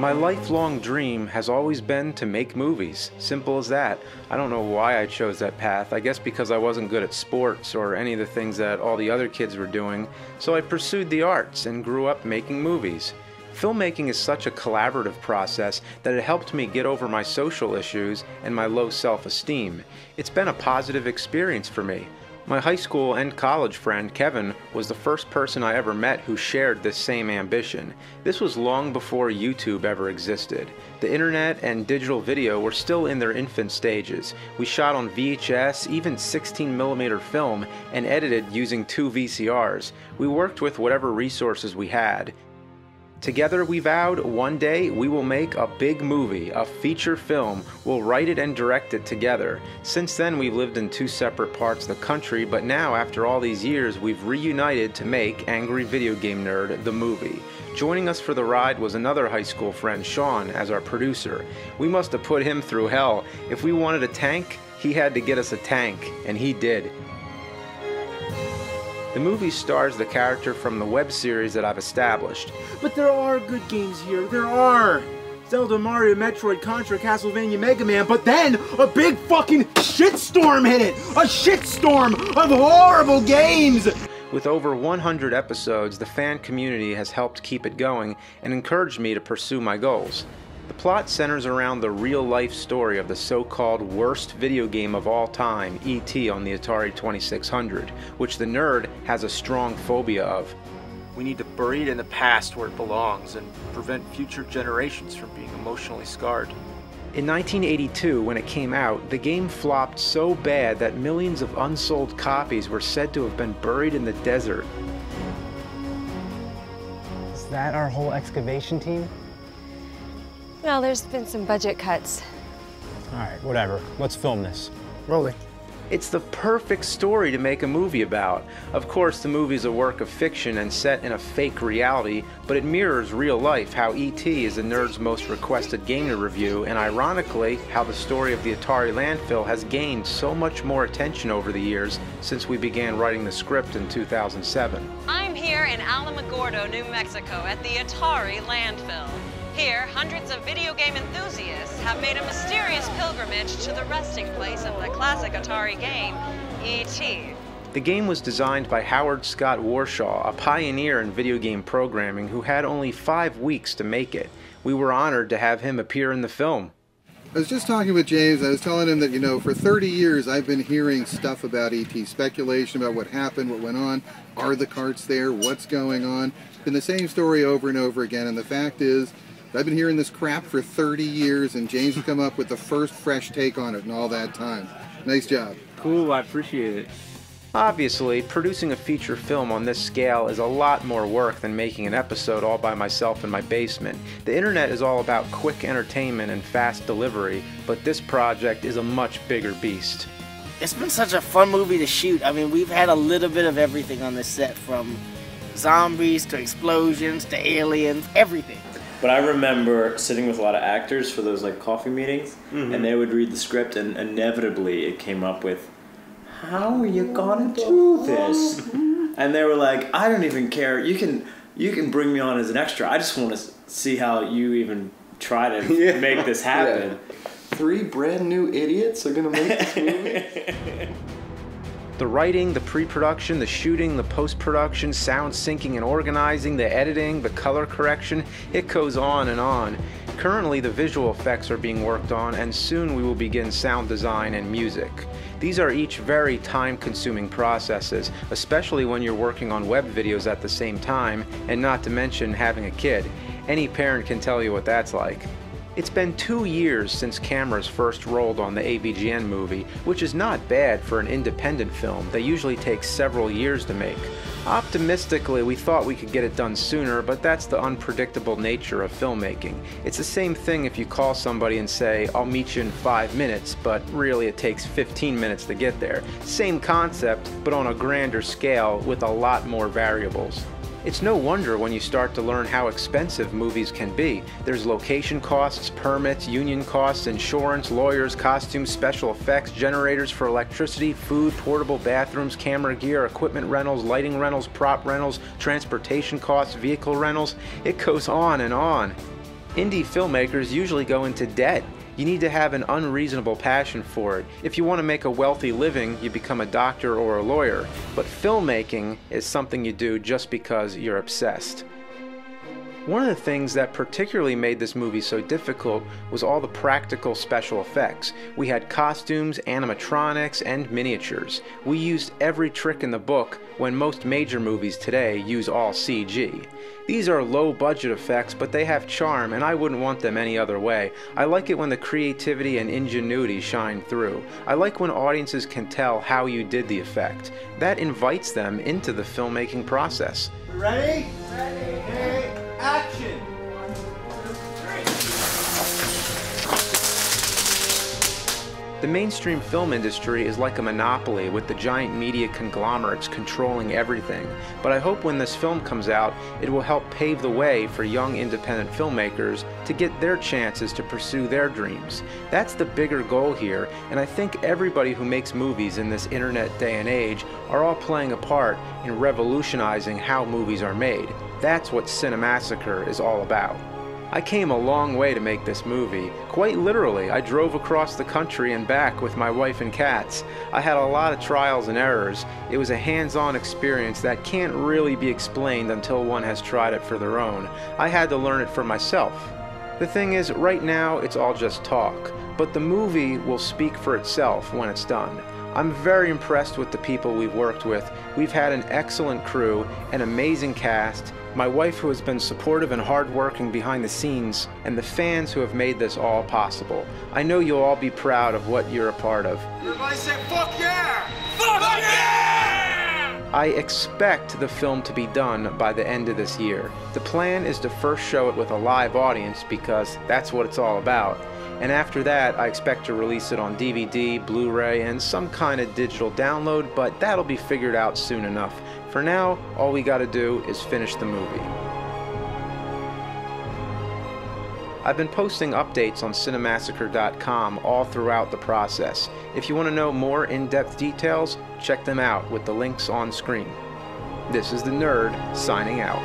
My lifelong dream has always been to make movies. Simple as that. I don't know why I chose that path. I guess because I wasn't good at sports or any of the things that all the other kids were doing, so I pursued the arts and grew up making movies. Filmmaking is such a collaborative process that it helped me get over my social issues and my low self-esteem. It's been a positive experience for me. My high school and college friend, Kevin, was the first person I ever met who shared this same ambition. This was long before YouTube ever existed. The internet and digital video were still in their infant stages. We shot on VHS, even 16mm film, and edited using 2 VCRs. We worked with whatever resources we had. Together we vowed one day we will make a big movie, a feature film. We'll write it and direct it together. Since then we've lived in 2 separate parts of the country, but now after all these years we've reunited to make Angry Video Game Nerd the movie. Joining us for the ride was another high school friend, Sean, as our producer. We must have put him through hell. If we wanted a tank, he had to get us a tank, and he did. The movie stars the character from the web series that I've established. But there are good games here, there are! Zelda, Mario, Metroid, Contra, Castlevania, Mega Man, but then a big fucking shitstorm hit it! A shitstorm of horrible games! With over 100 episodes, the fan community has helped keep it going and encouraged me to pursue my goals. The plot centers around the real-life story of the so-called worst video game of all time, E.T. on the Atari 2600, which the nerd has a strong phobia of. We need to bury it in the past where it belongs and prevent future generations from being emotionally scarred. In 1982, when it came out, the game flopped so bad that millions of unsold copies were said to have been buried in the desert. Is that our whole excavation team? No, there's been some budget cuts. All right, whatever. Let's film this. Rolling. It's the perfect story to make a movie about. Of course, the movie's a work of fiction and set in a fake reality, but it mirrors real life, how E.T. is the nerd's most requested game to review, and ironically, how the story of the Atari landfill has gained so much more attention over the years since we began writing the script in 2007. I'm here in Alamogordo, New Mexico, at the Atari landfill. Here, hundreds of video game enthusiasts have made a mysterious pilgrimage to the resting place of the classic Atari game, E.T. The game was designed by Howard Scott Warshaw, a pioneer in video game programming who had only 5 weeks to make it. We were honored to have him appear in the film. I was just talking with James. I was telling him that, you know, for 30 years I've been hearing stuff about E.T., speculation about what happened, what went on, are the carts there, what's going on. Been the same story over and over again, and the fact is, I've been hearing this crap for 30 years, and James has come up with the first fresh take on it in all that time. Nice job. Cool, I appreciate it. Obviously, producing a feature film on this scale is a lot more work than making an episode all by myself in my basement. The internet is all about quick entertainment and fast delivery, but this project is a much bigger beast. It's been such a fun movie to shoot. I mean, we've had a little bit of everything on this set, from zombies to explosions to aliens, everything. But I remember sitting with a lot of actors for those like coffee meetings, and they would read the script, and inevitably it came up with, "How are you gonna do this?" And they were like, "I don't even care. You can bring me on as an extra. I just want to see how you even try to make this happen." Yeah. 3 brand new idiots are gonna make this movie. The writing, the pre-production, the shooting, the post-production, sound syncing and organizing, the editing, the color correction, it goes on and on. Currently, the visual effects are being worked on, and soon we will begin sound design and music. These are each very time-consuming processes, especially when you're working on web videos at the same time, and not to mention having a kid. Any parent can tell you what that's like. It's been 2 years since cameras first rolled on the AVGN movie, which is not bad for an independent film that usually takes several years to make. Optimistically, we thought we could get it done sooner, but that's the unpredictable nature of filmmaking. It's the same thing if you call somebody and say, "I'll meet you in 5 minutes," but really it takes 15 minutes to get there. Same concept, but on a grander scale with a lot more variables. It's no wonder when you start to learn how expensive movies can be. There's location costs, permits, union costs, insurance, lawyers, costumes, special effects, generators for electricity, food, portable bathrooms, camera gear, equipment rentals, lighting rentals, prop rentals, transportation costs, vehicle rentals. It goes on and on. Indie filmmakers usually go into debt. You need to have an unreasonable passion for it. If you want to make a wealthy living, you become a doctor or a lawyer. But filmmaking is something you do just because you're obsessed. One of the things that particularly made this movie so difficult was all the practical special effects. We had costumes, animatronics, and miniatures. We used every trick in the book when most major movies today use all CG. These are low-budget effects, but they have charm, and I wouldn't want them any other way. I like it when the creativity and ingenuity shine through. I like when audiences can tell how you did the effect. That invites them into the filmmaking process. Ready? Ready. Okay. Action! The mainstream film industry is like a monopoly with the giant media conglomerates controlling everything. But I hope when this film comes out, it will help pave the way for young independent filmmakers to get their chances to pursue their dreams. That's the bigger goal here, and I think everybody who makes movies in this internet day and age are all playing a part in revolutionizing how movies are made. That's what Cinemassacre is all about. I came a long way to make this movie. Quite literally, I drove across the country and back with my wife and cats. I had a lot of trials and errors. It was a hands-on experience that can't really be explained until one has tried it for their own. I had to learn it for myself. The thing is, right now, it's all just talk, but the movie will speak for itself when it's done. I'm very impressed with the people we've worked with. We've had an excellent crew, an amazing cast, my wife who has been supportive and hardworking behind the scenes, and the fans who have made this all possible. I know you'll all be proud of what you're a part of. Everybody say, fuck yeah! Fuck yeah! I expect the film to be done by the end of this year. The plan is to first show it with a live audience because that's what it's all about. And after that, I expect to release it on DVD, Blu-ray, and some kind of digital download, but that'll be figured out soon enough. For now, all we gotta do is finish the movie. I've been posting updates on cinemassacre.com all throughout the process. If you want to know more in-depth details, check them out with the links on screen. This is the Nerd, signing out.